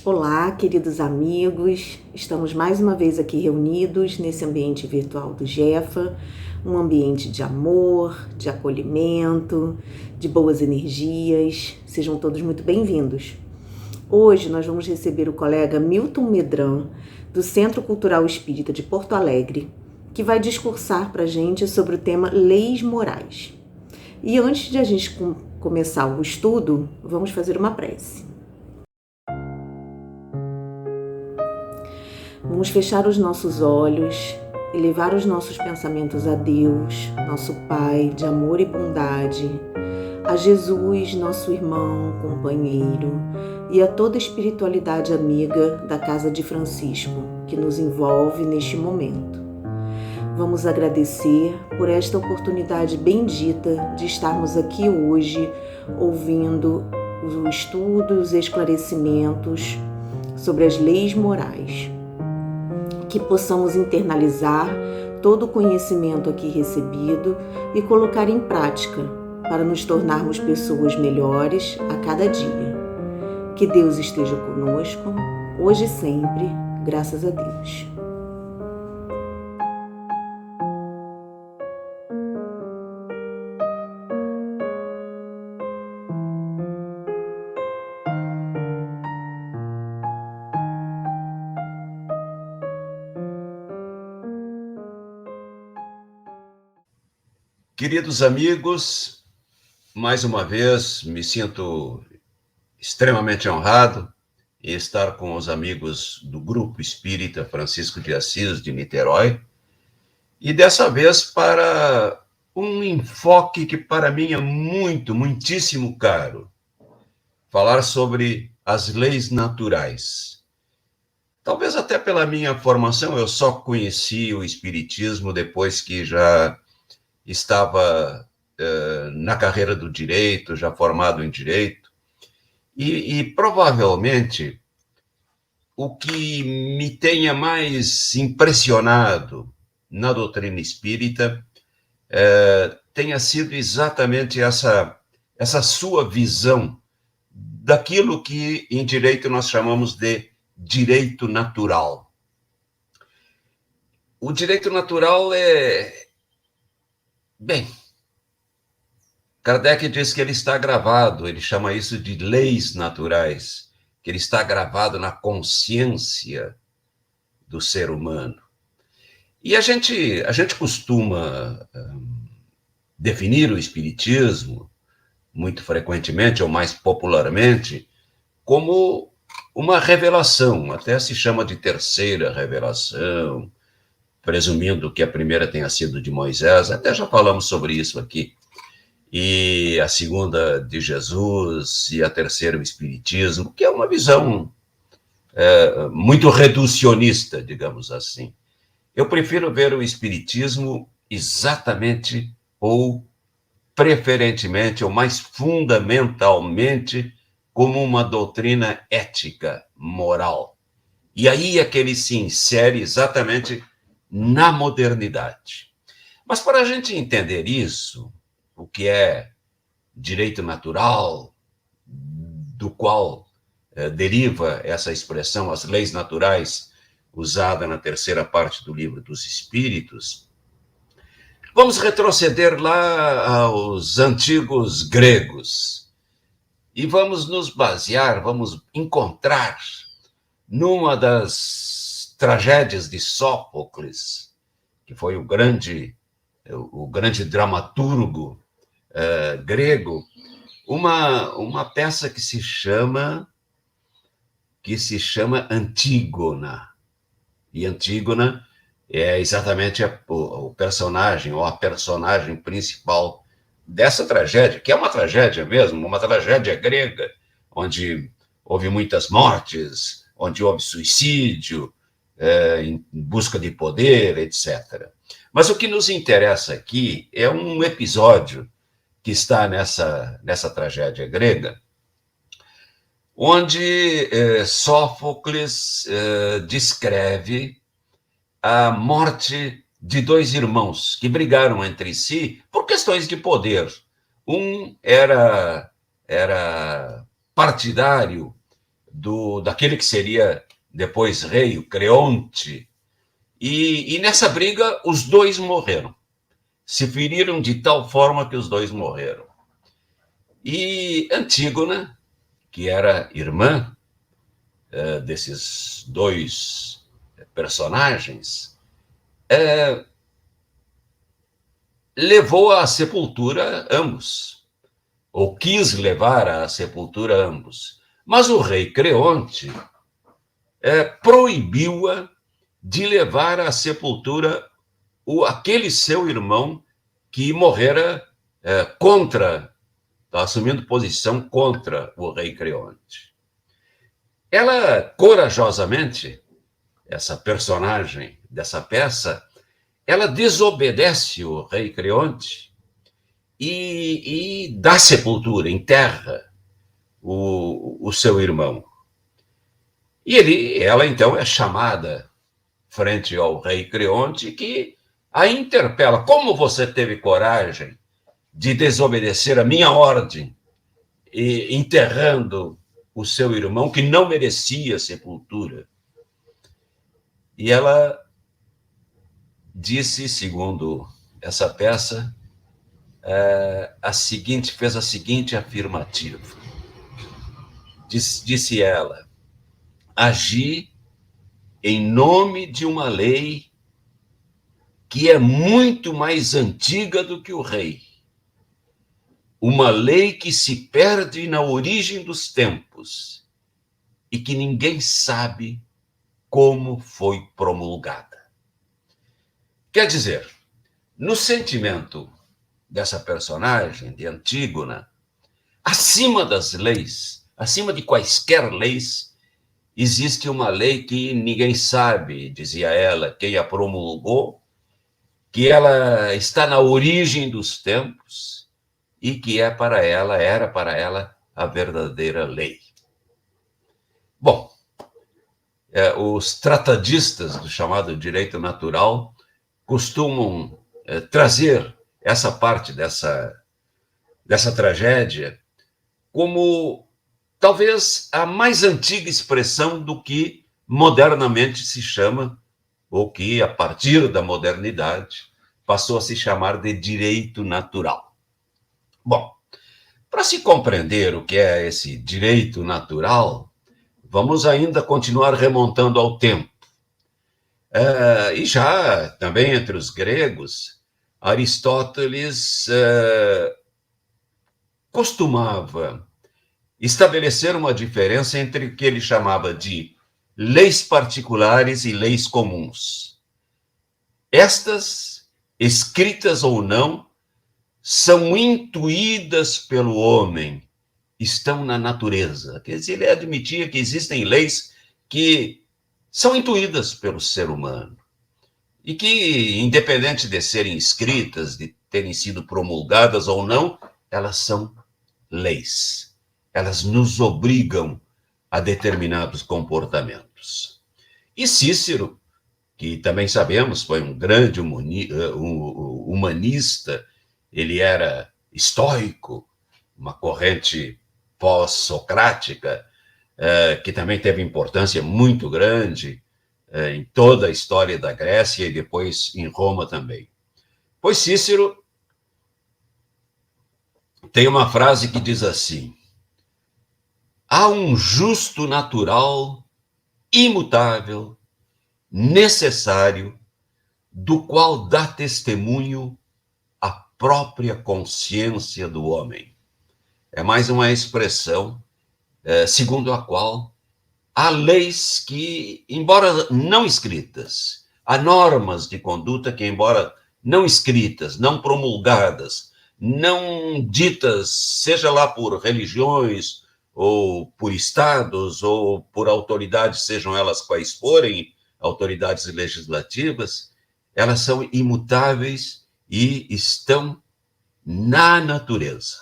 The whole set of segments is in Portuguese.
Olá, queridos amigos, estamos mais uma vez aqui reunidos nesse ambiente virtual do Jefa, um ambiente de amor, de acolhimento, de boas energias. Sejam todos muito bem-vindos. Hoje nós vamos receber o colega Milton Medran, do Centro Cultural Espírita de Porto Alegre, que vai discursar para a gente sobre o tema Leis Morais. E antes de a gente começar o estudo, vamos fazer uma prece. Vamos fechar os nossos olhos e levar os nossos pensamentos a Deus, nosso Pai de amor e bondade, a Jesus, nosso irmão, companheiro, e a toda a espiritualidade amiga da Casa de Francisco, que nos envolve neste momento. Vamos agradecer por esta oportunidade bendita de estarmos aqui hoje ouvindo o estudo e os esclarecimentos sobre as leis morais. Que possamos internalizar todo o conhecimento aqui recebido e colocar em prática para nos tornarmos pessoas melhores a cada dia. Que Deus esteja conosco, hoje e sempre, graças a Deus. Queridos amigos, mais uma vez me sinto extremamente honrado em estar com os amigos do Grupo Espírita Francisco de Assis de Niterói, e dessa vez para um enfoque que para mim é muitíssimo caro, falar sobre as leis naturais. Talvez até pela minha formação, eu só conheci o Espiritismo depois que já estava na carreira do direito, já formado em direito, e provavelmente o que me tenha mais impressionado na doutrina espírita tenha sido exatamente essa sua visão daquilo que em direito nós chamamos de direito natural. O direito natural Bem, Kardec diz que ele está gravado, ele chama isso de leis naturais, que ele está gravado na consciência do ser humano. E a gente costuma definir o espiritismo, muito frequentemente, ou mais popularmente, como uma revelação, até se chama de terceira revelação, presumindo que a primeira tenha sido de Moisés, até já falamos sobre isso aqui, e a segunda de Jesus, e a terceira o Espiritismo, que é uma visão muito reducionista, digamos assim. Eu prefiro ver o Espiritismo exatamente, ou preferentemente, ou mais fundamentalmente, como uma doutrina ética, moral. E aí é que ele se insere exatamente na modernidade. Mas para a gente entender isso, o que é direito natural, do qual deriva essa expressão, as leis naturais, usada na terceira parte do Livro dos Espíritos, vamos retroceder lá aos antigos gregos e vamos nos basear, vamos encontrar numa das tragédias de Sófocles, que foi o grande dramaturgo grego, uma peça que se chama Antígona. E Antígona é exatamente o personagem, ou a personagem principal dessa tragédia, que é uma tragédia mesmo, uma tragédia grega, onde houve muitas mortes, onde houve suicídio, em busca de poder, etc. Mas o que nos interessa aqui é um episódio que está nessa tragédia grega, onde Sófocles descreve a morte de dois irmãos que brigaram entre si por questões de poder. Um era partidário daquele que seria depois rei, o Creonte. E nessa briga, os dois morreram. Se feriram de tal forma que os dois morreram. E Antígona, que era irmã desses dois personagens, levou à sepultura ambos, ou quis levar à sepultura ambos. Mas o rei Creonte proibiu-a de levar à sepultura aquele seu irmão que morrera assumindo posição contra o rei Creonte. Ela, corajosamente, essa personagem dessa peça, ela desobedece o rei Creonte e dá sepultura, enterra o seu irmão. E ela, então, é chamada frente ao rei Creonte, que a interpela. Como você teve coragem de desobedecer a minha ordem, enterrando o seu irmão, que não merecia sepultura? E ela disse, segundo essa peça, fez a seguinte afirmativa. Disse ela: agi em nome de uma lei que é muito mais antiga do que o rei. Uma lei que se perde na origem dos tempos e que ninguém sabe como foi promulgada. Quer dizer, no sentimento dessa personagem, de Antígona, acima das leis, acima de quaisquer leis, existe uma lei que ninguém sabe, dizia ela, quem a promulgou, que ela está na origem dos tempos e que era para ela a verdadeira lei. Bom, os tratadistas do chamado direito natural costumam trazer essa parte dessa tragédia como talvez a mais antiga expressão do que modernamente se chama, ou que, a partir da modernidade, passou a se chamar de direito natural. Bom, para se compreender o que é esse direito natural, vamos ainda continuar remontando ao tempo. E já também entre os gregos, Aristóteles costumava estabelecer uma diferença entre o que ele chamava de leis particulares e leis comuns. Estas, escritas ou não, são intuídas pelo homem, estão na natureza. Quer dizer, ele admitia que existem leis que são intuídas pelo ser humano e que, independente de serem escritas, de terem sido promulgadas ou não, elas são leis. Elas nos obrigam a determinados comportamentos. E Cícero, que também sabemos foi um grande humanista, ele era estoico, uma corrente pós-socrática, que também teve importância muito grande em toda a história da Grécia e depois em Roma também. Pois Cícero tem uma frase que diz assim: há um justo natural, imutável, necessário, do qual dá testemunho a própria consciência do homem. É mais uma expressão segundo a qual há leis que, embora não escritas, há normas de conduta que, embora não escritas, não promulgadas, não ditas, seja lá por religiões, ou por estados, ou por autoridades, sejam elas quais forem, autoridades legislativas, elas são imutáveis e estão na natureza.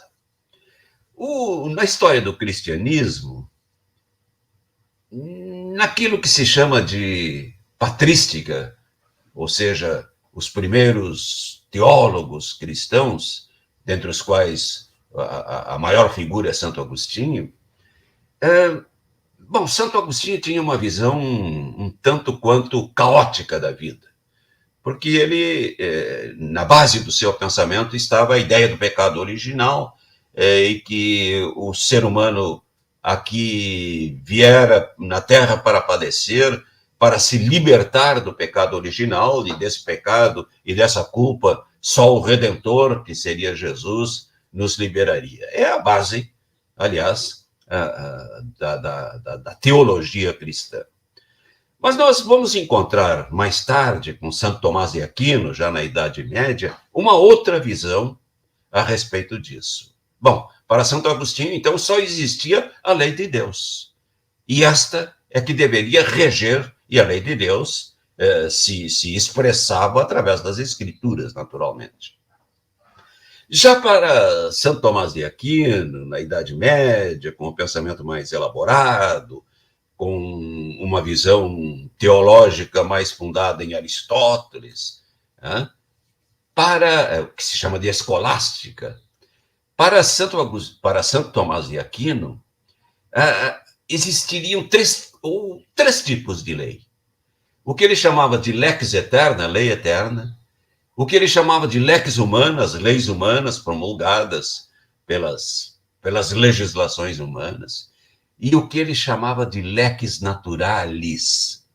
Na história do cristianismo, naquilo que se chama de patrística, ou seja, os primeiros teólogos cristãos, dentre os quais a maior figura é Santo Agostinho, Bom, Santo Agostinho tinha uma visão um tanto quanto caótica da vida, porque ele, na base do seu pensamento, estava a ideia do pecado original, e que o ser humano aqui viera na Terra para padecer, para se libertar do pecado original, e desse pecado e dessa culpa, só o Redentor, que seria Jesus, nos liberaria. É a base, aliás, da teologia cristã. Mas nós vamos encontrar mais tarde, com Santo Tomás de Aquino, já na Idade Média, uma outra visão a respeito disso. Bom, para Santo Agostinho, então, só existia a lei de Deus. E esta é que deveria reger, e a lei de Deus se expressava através das Escrituras, naturalmente. Já para Santo Tomás de Aquino, na Idade Média, com um pensamento mais elaborado, com uma visão teológica mais fundada em Aristóteles, para o que se chama de escolástica, para Santo Tomás de Aquino, existiriam três tipos de lei. O que ele chamava de lex eterna, lei eterna, o que ele chamava de lex humanas, leis humanas promulgadas pelas legislações humanas, e o que ele chamava de lex naturalis,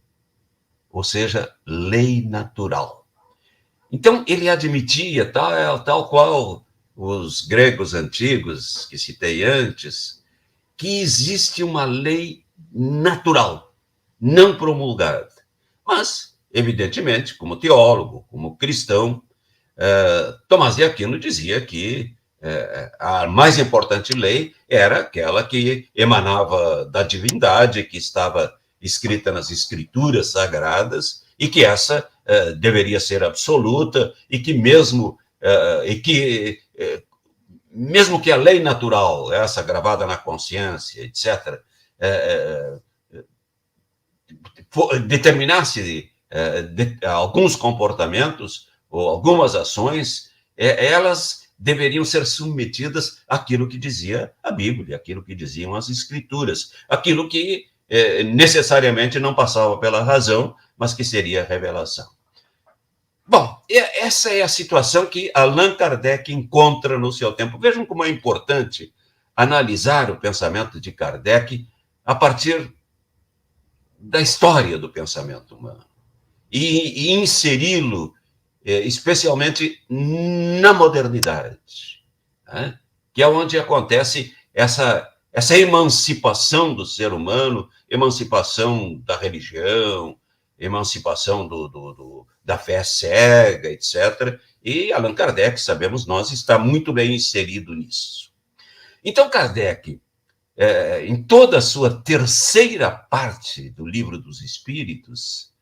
ou seja, lei natural. Então, ele admitia, tal qual os gregos antigos, que citei antes, que existe uma lei natural, não promulgada. Mas, evidentemente, como teólogo, como cristão, Tomás de Aquino dizia que a mais importante lei era aquela que emanava da divindade, que estava escrita nas escrituras sagradas, e que essa deveria ser absoluta, e que mesmo que a lei natural, essa gravada na consciência, etc., determinasse alguns comportamentos ou algumas ações, elas deveriam ser submetidas àquilo que dizia a Bíblia, àquilo que diziam as Escrituras, aquilo que necessariamente não passava pela razão, mas que seria revelação. Bom, essa é a situação que Allan Kardec encontra no seu tempo. Vejam como é importante analisar o pensamento de Kardec a partir da história do pensamento humano e inseri-lo especialmente na modernidade, né? Que é onde acontece essa emancipação do ser humano, emancipação da religião, emancipação da fé cega, etc. E Allan Kardec, sabemos nós, está muito bem inserido nisso. Então, Kardec, em toda a sua terceira parte do Livro dos Espíritos,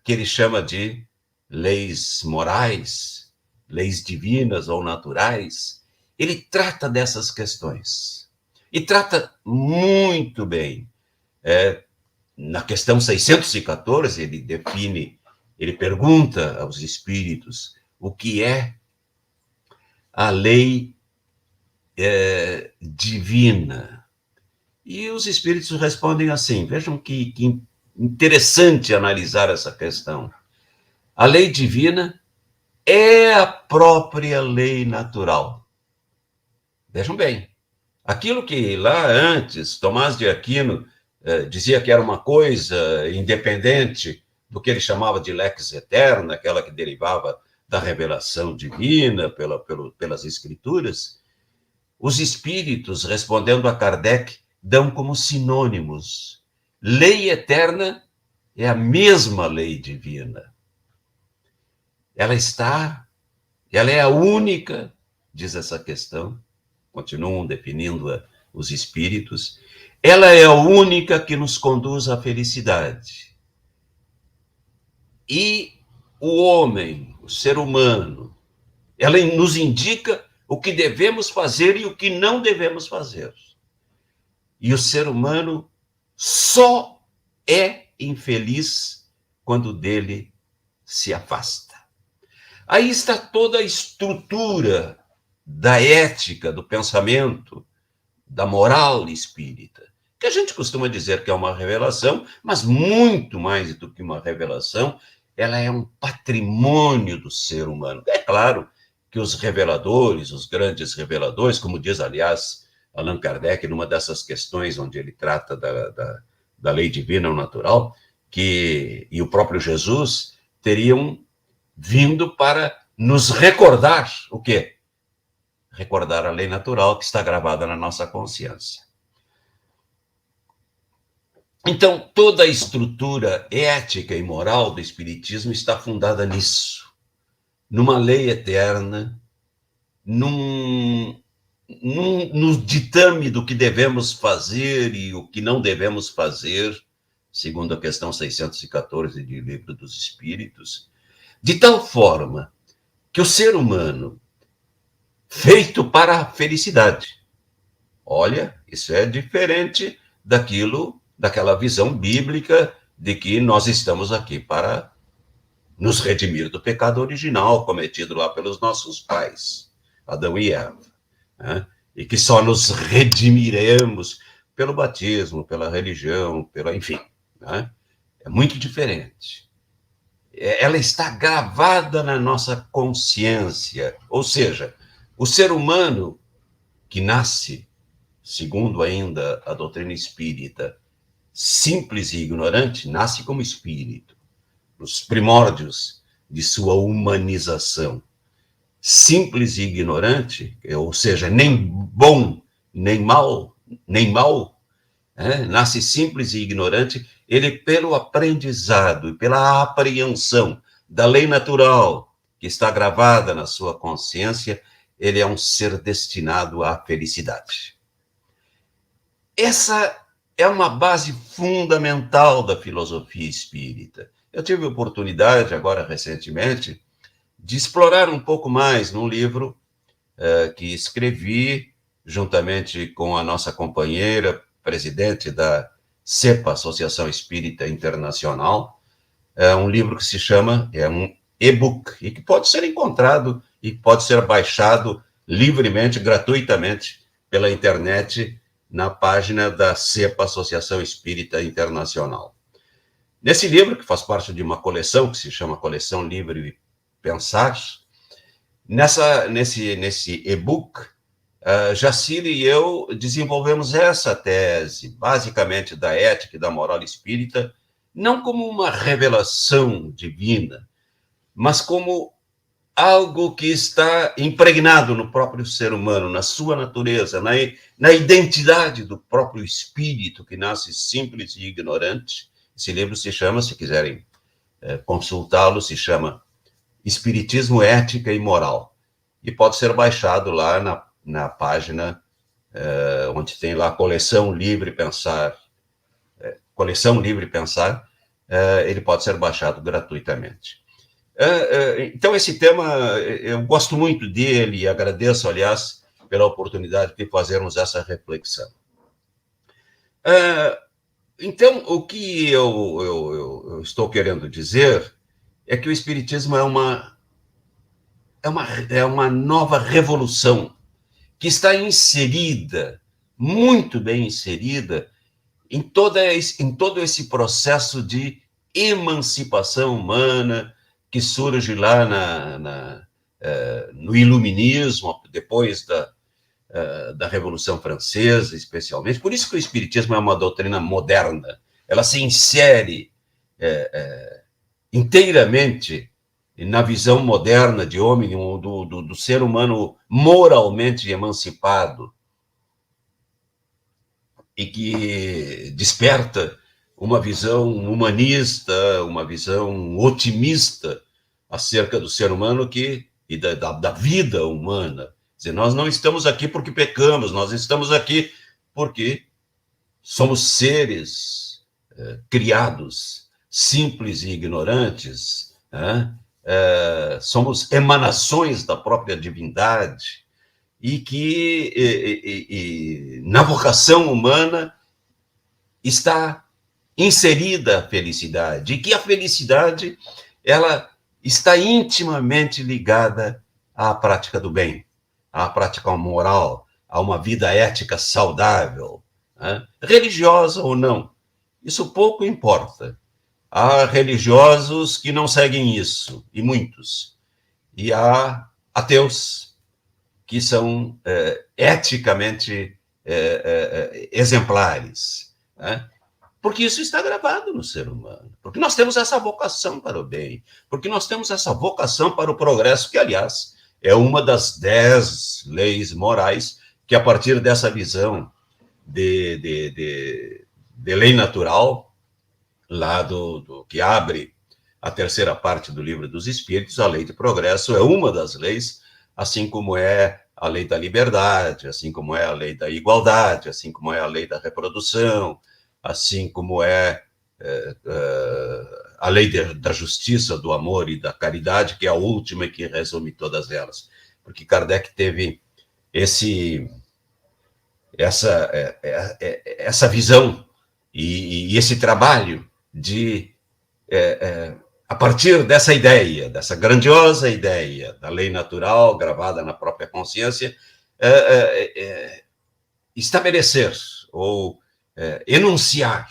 que ele chama de leis morais, leis divinas ou naturais, ele trata dessas questões. E trata muito bem. Na questão 614, ele pergunta aos espíritos o que é a lei divina. E os espíritos respondem assim, vejam que interessante analisar essa questão. A lei divina é a própria lei natural. Vejam bem, aquilo que lá antes Tomás de Aquino dizia que era uma coisa independente do que ele chamava de lex eterna, aquela que derivava da revelação divina pelas Escrituras, os espíritos, respondendo a Kardec, dão como sinônimos. Lei eterna é a mesma lei divina. Ela é a única, diz essa questão, continuam definindo os espíritos, ela é a única que nos conduz à felicidade. E o homem, o ser humano, ela nos indica o que devemos fazer e o que não devemos fazer. E o ser humano só é infeliz quando dele se afasta. Aí está toda a estrutura da ética, do pensamento, da moral espírita. que a gente costuma dizer que é uma revelação, mas muito mais do que uma revelação, ela é um patrimônio do ser humano. É claro que os reveladores, os grandes reveladores, como diz, aliás, Allan Kardec, numa dessas questões onde ele trata da lei divina ou natural, e o próprio Jesus teriam vindo para nos recordar o quê? Recordar a lei natural que está gravada na nossa consciência. Então, toda a estrutura ética e moral do Espiritismo está fundada nisso, numa lei eterna, no ditame do que devemos fazer e o que não devemos fazer, segundo a questão 614 do Livro dos Espíritos, de tal forma que o ser humano, feito para a felicidade, olha, isso é diferente daquela visão bíblica de que nós estamos aqui para nos redimir do pecado original cometido lá pelos nossos pais, Adão e Eva, né? E que só nos redimiremos pelo batismo, pela religião, enfim, né? É muito diferente. Ela está gravada na nossa consciência, ou seja, o ser humano que nasce, segundo ainda a doutrina espírita, simples e ignorante, nasce como espírito, nos primórdios de sua humanização. Simples e ignorante, ou seja, nem bom, nem mal, nasce simples e ignorante, ele, pelo aprendizado e pela apreensão da lei natural que está gravada na sua consciência, ele é um ser destinado à felicidade. Essa é uma base fundamental da filosofia espírita. Eu tive a oportunidade, agora recentemente, de explorar um pouco mais num livro que escrevi juntamente com a nossa companheira, presidente da CEPA, Associação Espírita Internacional, um livro que se chama, é um e-book, e que pode ser encontrado e pode ser baixado livremente, gratuitamente, pela internet, na página da CEPA, Associação Espírita Internacional. Nesse livro, que faz parte de uma coleção, que se chama Coleção Livre Pensar, nesse e-book, Jacílio e eu desenvolvemos essa tese, basicamente da ética e da moral espírita, não como uma revelação divina, mas como algo que está impregnado no próprio ser humano, na sua natureza, na identidade do próprio espírito, que nasce simples e ignorante. Esse livro se chama, se quiserem consultá-lo, se chama Espiritismo, Ética e Moral. E pode ser baixado lá na página onde tem lá Coleção Livre Pensar. Coleção Livre Pensar, ele pode ser baixado gratuitamente. Então, esse tema, eu gosto muito dele e agradeço, aliás, pela oportunidade de fazermos essa reflexão. Então, o que eu estou querendo dizer é que o Espiritismo é uma nova revolução que está inserida, muito bem inserida, em todo esse processo de emancipação humana que surge lá no Iluminismo, depois da Revolução Francesa, especialmente. Por isso que o Espiritismo é uma doutrina moderna. Ela se insere inteiramente na visão moderna de homem, do ser humano moralmente emancipado, e que desperta uma visão humanista, uma visão otimista acerca do ser humano e da vida humana. Quer dizer, nós não estamos aqui porque pecamos, nós estamos aqui porque somos seres criados, simples e ignorantes, somos emanações da própria divindade, e que na vocação humana está inserida a felicidade, e que a felicidade ela está intimamente ligada à prática do bem, à prática moral, a uma vida ética saudável, né? Religiosa ou não, isso pouco importa. Há religiosos que não seguem isso, e muitos. E há ateus que são eticamente exemplares, né? Porque isso está gravado no ser humano. Porque nós temos essa vocação para o bem. Porque nós temos essa vocação para o progresso, que, aliás, é uma das 10 leis morais que, a partir dessa visão de lei natural, lá do que abre a terceira parte do Livro dos Espíritos, a lei de progresso é uma das leis, assim como é a lei da liberdade, assim como é a lei da igualdade, assim como é a lei da reprodução, assim como é a lei da justiça, do amor e da caridade, que é a última e que resume todas elas. Porque Kardec teve essa visão e esse trabalho de, a partir dessa ideia, dessa grandiosa ideia da lei natural gravada na própria consciência, estabelecer ou enunciar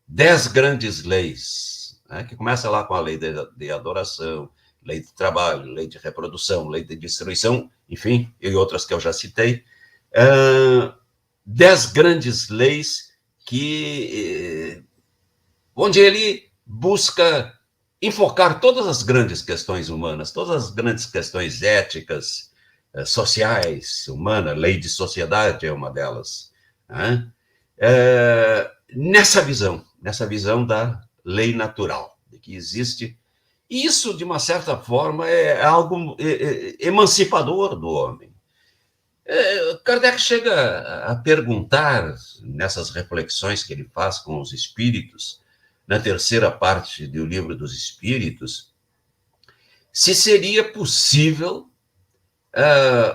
10 grandes leis, né, que começa lá com a lei de adoração, lei de trabalho, lei de reprodução, lei de destruição, enfim, e outras que eu já citei, 10 grandes leis onde ele busca enfocar todas as grandes questões humanas, todas as grandes questões éticas, sociais, humanas, lei de sociedade é uma delas, né? Nessa visão da lei natural, de que existe. Isso, de uma certa forma, é algo emancipador do homem. Kardec chega a perguntar, nessas reflexões que ele faz com os espíritos, na terceira parte do Livro dos Espíritos, se seria possível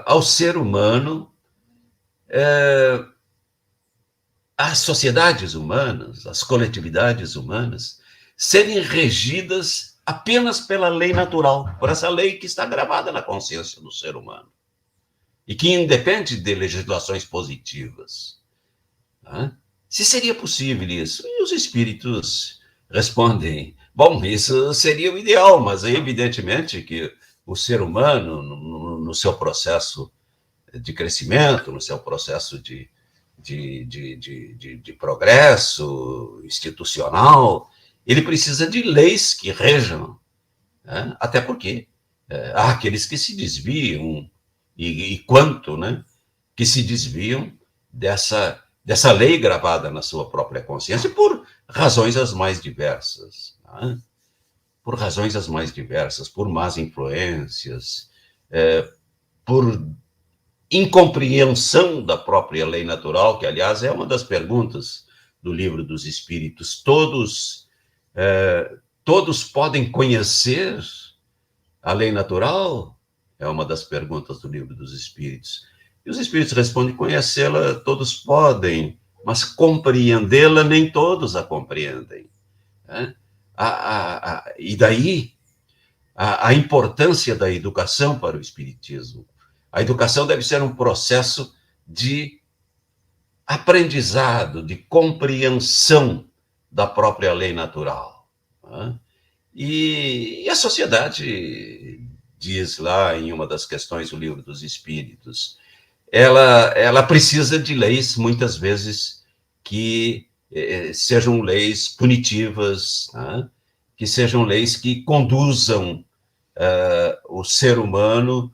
ao ser humano, as sociedades humanas, as coletividades humanas, serem regidas apenas pela lei natural, por essa lei que está gravada na consciência do ser humano e que independe de legislações positivas. Né? Se seria possível isso? E os espíritos respondem, bom, isso seria o ideal, mas é evidentemente que o ser humano, no seu processo de crescimento, no seu processo de progresso institucional, ele precisa de leis que rejam, né? Até porque há aqueles que se desviam, e quanto, né, que se desviam dessa lei gravada na sua própria consciência por razões as mais diversas, né? Por razões as mais diversas, por más influências, por incompreensão da própria lei natural, que, aliás, é uma das perguntas do Livro dos Espíritos. Todos podem conhecer a lei natural? É uma das perguntas do Livro dos Espíritos. E os Espíritos respondem, conhecê-la todos podem, mas compreendê-la nem todos a compreendem. Né? E daí a importância da educação para o Espiritismo. A educação deve ser um processo de aprendizado, de compreensão da própria lei natural. Né? E a sociedade diz lá em uma das questões do Livro dos Espíritos, ela precisa de leis, muitas vezes, que sejam leis punitivas, né? Que sejam leis que conduzam o ser humano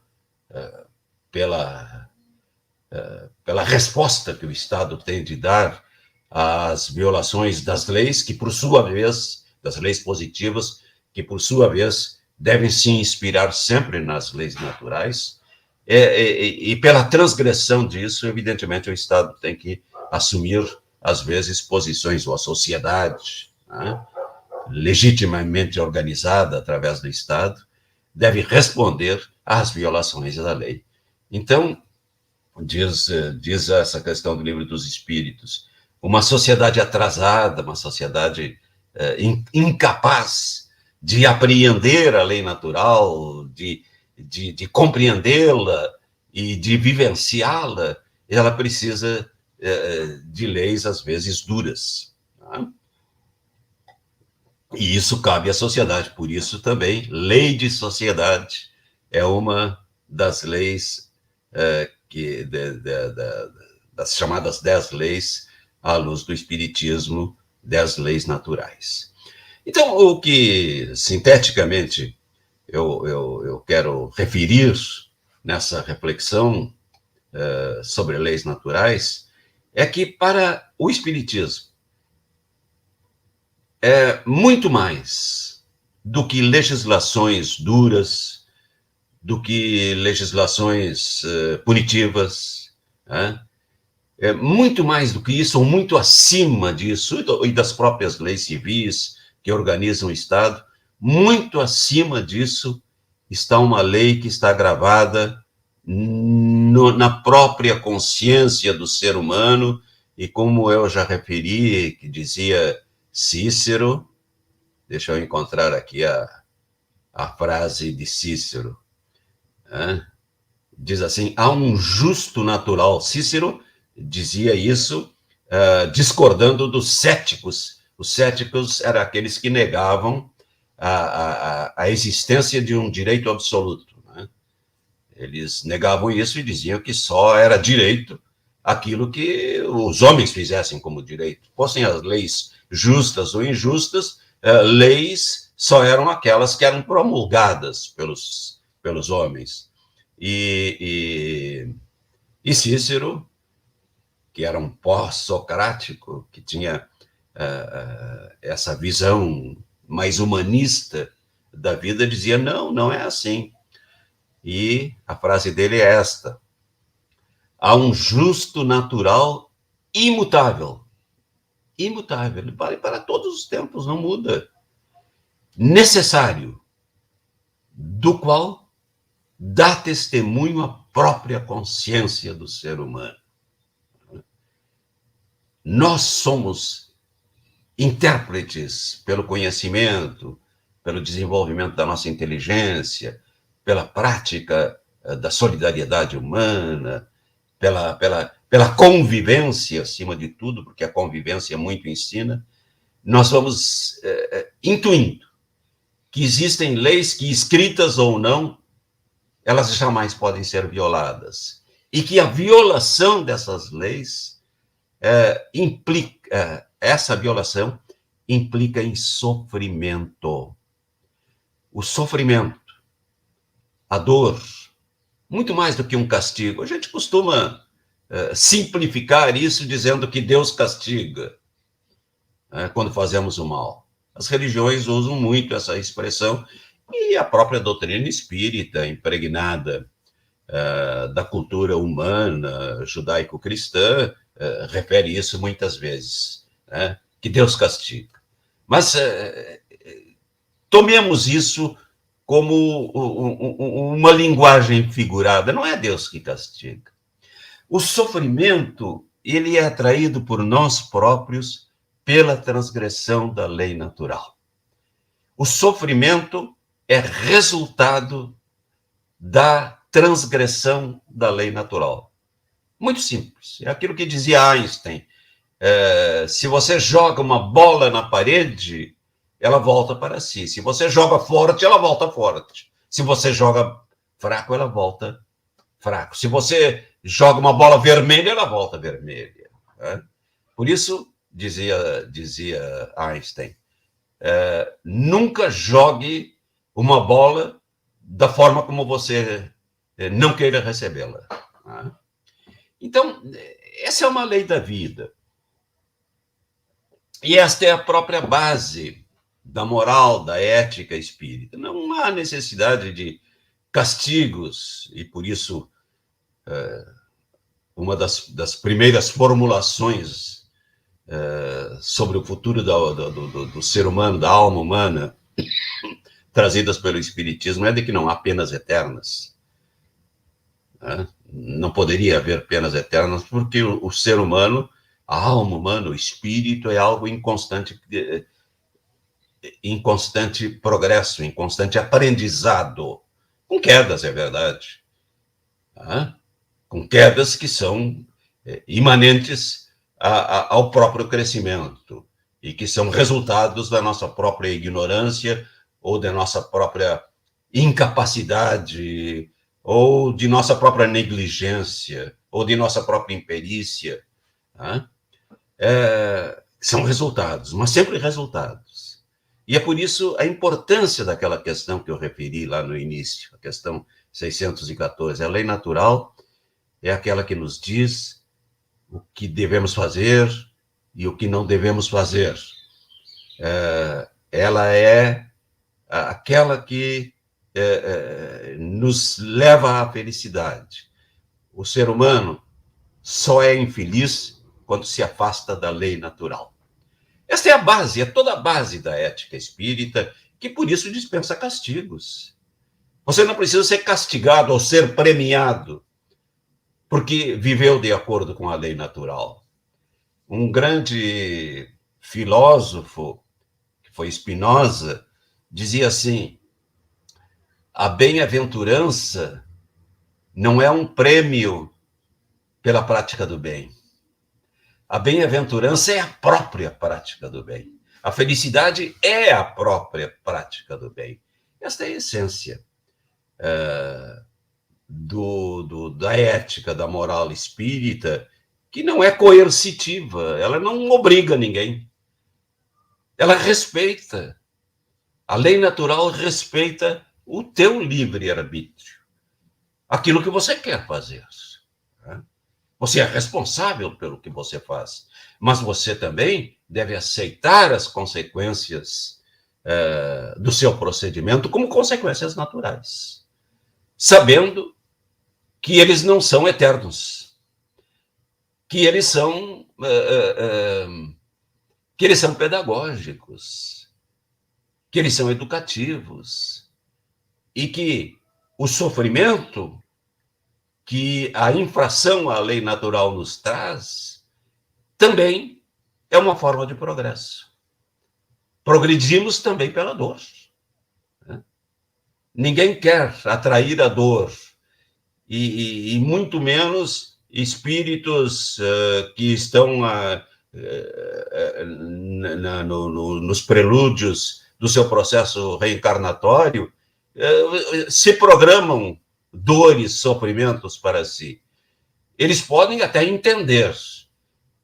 pela resposta que o Estado tem de dar às violações das leis, que, por sua vez, das leis positivas, que, por sua vez, devem se inspirar sempre nas leis naturais, e pela transgressão disso, evidentemente, o Estado tem que assumir, às vezes, posições, ou a sociedade, né, legitimamente organizada através do Estado, deve responder às violações da lei. Então, diz essa questão do Livro dos Espíritos, uma sociedade atrasada, uma sociedade incapaz de apreender a lei natural, de compreendê-la e de vivenciá-la, ela precisa de leis, às vezes, duras. Tá? E isso cabe à sociedade, por isso também, lei de sociedade é uma das leis das chamadas 10 leis, à luz do Espiritismo, 10 leis naturais. Então, o que, sinteticamente, eu quero referir nessa reflexão sobre leis naturais é que, para o Espiritismo, é muito mais do que legislações duras, do que legislações punitivas, né? É muito mais do que isso, ou muito acima disso, e das próprias leis civis que organizam o Estado, muito acima disso está uma lei que está gravada na própria consciência do ser humano, e como eu já referi, que dizia Cícero, deixa eu encontrar aqui a frase de Cícero, né? Diz assim, há um justo natural. Cícero dizia isso discordando dos céticos. Os céticos eram aqueles que negavam a existência de um direito absoluto, né? Eles negavam isso e diziam que só era direito aquilo que os homens fizessem como direito. Fossem as leis justas ou injustas, leis só eram aquelas que eram promulgadas pelos homens. E Cícero, que era um pós-socrático, que tinha essa visão mais humanista da vida, dizia, não é assim. E a frase dele é esta: há um justo natural imutável. Imutável, ele vale para todos os tempos, não muda. Necessário, do qual dá testemunho a própria consciência do ser humano. Nós somos intérpretes pelo conhecimento, pelo desenvolvimento da nossa inteligência, pela prática da solidariedade humana, pela convivência, acima de tudo, porque a convivência muito ensina, nós vamos intuindo que existem leis que, escritas ou não, elas jamais podem ser violadas. E que a violação dessas leis essa violação implica em sofrimento. O sofrimento, a dor, muito mais do que um castigo. A gente costuma simplificar isso dizendo que Deus castiga quando fazemos o mal. As religiões usam muito essa expressão, e a própria doutrina espírita, impregnada da cultura humana judaico-cristã, refere isso muitas vezes, né? Que Deus castiga. Mas tomemos isso como uma linguagem figurada. Não é Deus que castiga. O sofrimento, ele é atraído por nós próprios pela transgressão da lei natural. O sofrimento é resultado da transgressão da lei natural. Muito simples. É aquilo que dizia Einstein. Se você joga uma bola na parede, ela volta para si. Se você joga forte, ela volta forte. Se você joga fraco, ela volta fraco. Se você joga uma bola vermelha, ela volta vermelha. Né? Por isso, dizia Einstein, nunca jogue uma bola da forma como você não queira recebê-la. Né? Então, essa é uma lei da vida. E esta é a própria base da moral, da ética espírita. Não há necessidade de castigos, e por isso uma das primeiras formulações sobre o futuro do ser humano, da alma humana, trazidas pelo Espiritismo, é de que não há penas eternas. Não poderia haver penas eternas, porque o ser humano, a alma humana, o espírito, é algo em constante progresso, em constante aprendizado, com quedas, é verdade. Com quedas que são imanentes ao próprio crescimento e que são resultados da nossa própria ignorância ou da nossa própria incapacidade ou de nossa própria negligência ou de nossa própria imperícia. Né? São resultados, mas sempre resultados. E é por isso a importância daquela questão que eu referi lá no início, a questão 614. A lei natural é aquela que nos diz o que devemos fazer e o que não devemos fazer. Ela é aquela que nos leva à felicidade. O ser humano só é infeliz quando se afasta da lei natural. Esta é a base, é toda a base da ética espírita, que por isso dispensa castigos. Você não precisa ser castigado ou ser premiado porque viveu de acordo com a lei natural. Um grande filósofo, que foi Spinoza, dizia assim: a bem-aventurança não é um prêmio pela prática do bem. A bem-aventurança é a própria prática do bem. A felicidade é a própria prática do bem. Esta é a essência da ética, da moral espírita, que não é coercitiva, ela não obriga ninguém. Ela respeita. A lei natural respeita o teu livre-arbítrio. Aquilo que você quer fazer. Você é responsável pelo que você faz, mas você também deve aceitar as consequências do seu procedimento como consequências naturais, sabendo que eles não são eternos, que eles são pedagógicos, que eles são educativos e que o sofrimento que a infração à lei natural nos traz, também é uma forma de progresso. Progredimos também pela dor. Né? Ninguém quer atrair a dor, e muito menos espíritos que estão nos prelúdios do seu processo reencarnatório, se programam dores, sofrimentos para si. Eles podem até entender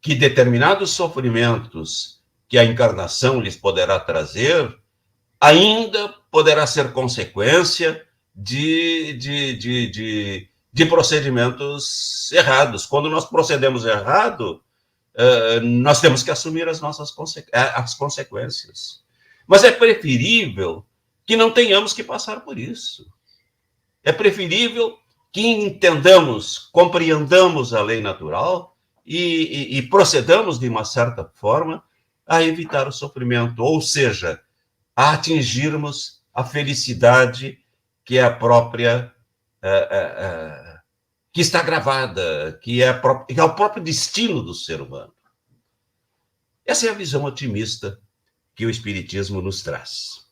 que determinados sofrimentos que a encarnação lhes poderá trazer ainda poderá ser consequência de procedimentos errados. Quando nós procedemos errado, nós temos que assumir as consequências. Mas é preferível que não tenhamos que passar por isso. É preferível que entendamos, compreendamos a lei natural e procedamos de uma certa forma a evitar o sofrimento, ou seja, a atingirmos a felicidade que é a própria, que está gravada, que é o próprio destino do ser humano. Essa é a visão otimista que o Espiritismo nos traz.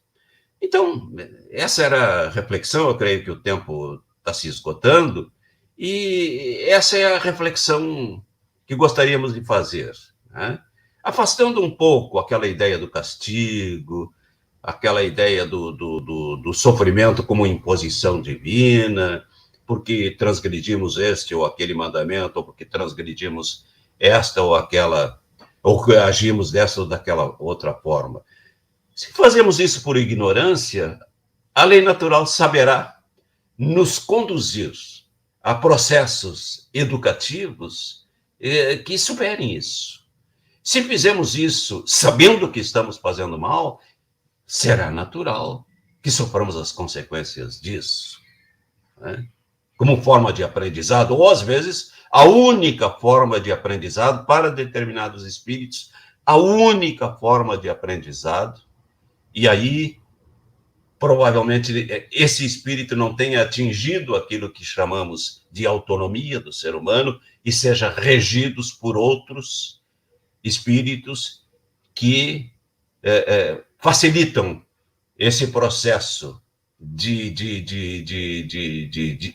Então, essa era a reflexão, eu creio que o tempo está se esgotando, e essa é a reflexão que gostaríamos de fazer, né? Afastando um pouco aquela ideia do castigo, aquela ideia do sofrimento como imposição divina, porque transgredimos este ou aquele mandamento, ou porque transgredimos esta ou aquela, ou agimos dessa ou daquela outra forma. Se fazemos isso por ignorância, a lei natural saberá nos conduzir a processos educativos que superem isso. Se fizermos isso sabendo que estamos fazendo mal, será natural que soframos as consequências disso, né? Como forma de aprendizado, ou às vezes a única forma de aprendizado para determinados espíritos, a única forma de aprendizado. E aí, provavelmente, esse espírito não tenha atingido aquilo que chamamos de autonomia do ser humano e seja regidos por outros espíritos que facilitam esse processo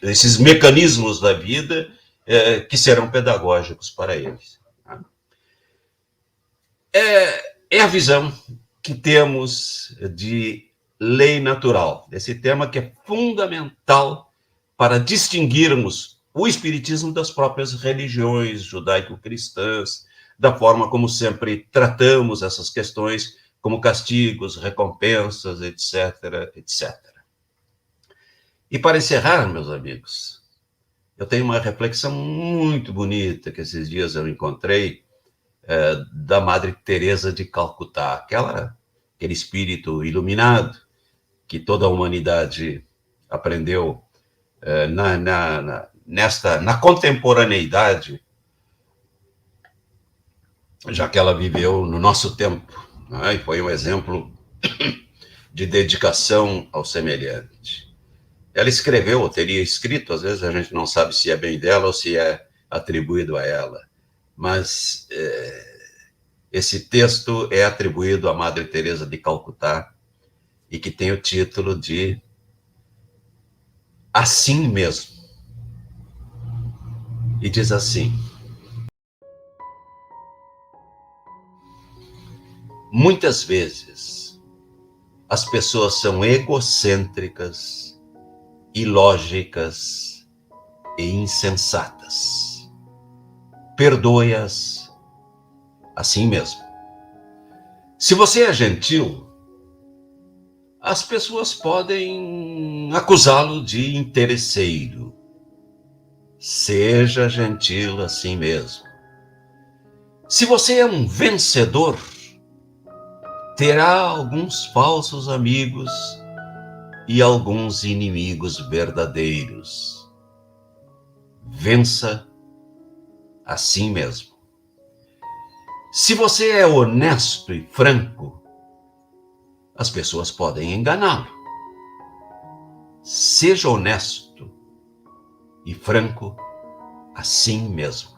esses mecanismos da vida que serão pedagógicos para eles. É a visão que temos de lei natural, desse tema que é fundamental para distinguirmos o espiritismo das próprias religiões judaico-cristãs, da forma como sempre tratamos essas questões, como castigos, recompensas, etc, etc. E para encerrar, meus amigos, eu tenho uma reflexão muito bonita que esses dias eu encontrei da Madre Teresa de Calcutá, aquele espírito iluminado que toda a humanidade aprendeu na contemporaneidade, já que ela viveu no nosso tempo, né? E foi um exemplo de dedicação ao semelhante. Ela escreveu, ou teria escrito, às vezes a gente não sabe se é bem dela ou se é atribuído a ela, mas esse texto é atribuído à Madre Teresa de Calcutá e que tem o título de Assim Mesmo. E diz assim: muitas vezes as pessoas são egocêntricas, ilógicas e insensatas. Perdoe-as assim mesmo. Se você é gentil, as pessoas podem acusá-lo de interesseiro. Seja gentil assim mesmo. Se você é um vencedor, terá alguns falsos amigos e alguns inimigos verdadeiros. Vença assim mesmo. Se você é honesto e franco, as pessoas podem enganá-lo. Seja honesto e franco assim mesmo.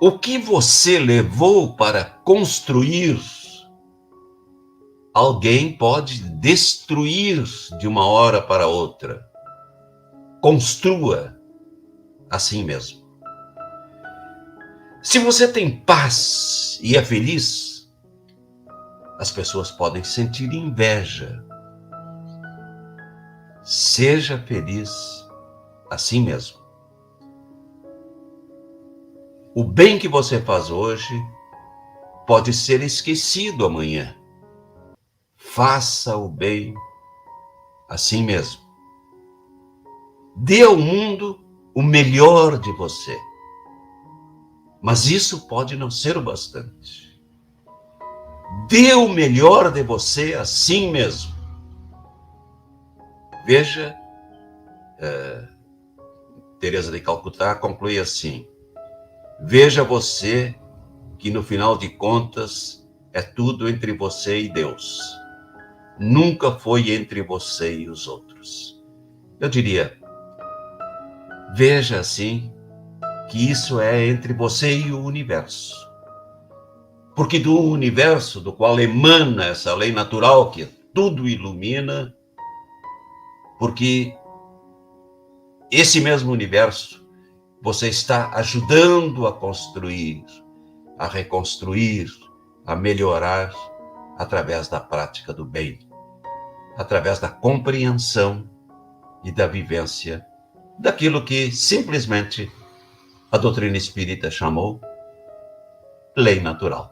O que você levou para construir, alguém pode destruir de uma hora para outra. Construa assim mesmo. Se você tem paz e é feliz, as pessoas podem sentir inveja. Seja feliz assim mesmo. O bem que você faz hoje pode ser esquecido amanhã. Faça o bem assim mesmo. Dê ao mundo o melhor de você. Mas isso pode não ser o bastante. Dê o melhor de você assim mesmo. Veja, Teresa de Calcutá conclui assim: veja você que no final de contas é tudo entre você e Deus. Nunca foi entre você e os outros. Eu diria, veja assim que isso é entre você e o universo. Porque do universo, do qual emana essa lei natural que tudo ilumina, porque esse mesmo universo você está ajudando a construir, a reconstruir, a melhorar através da prática do bem, através da compreensão e da vivência daquilo que simplesmente a doutrina espírita chamou lei natural.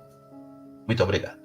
Muito obrigado.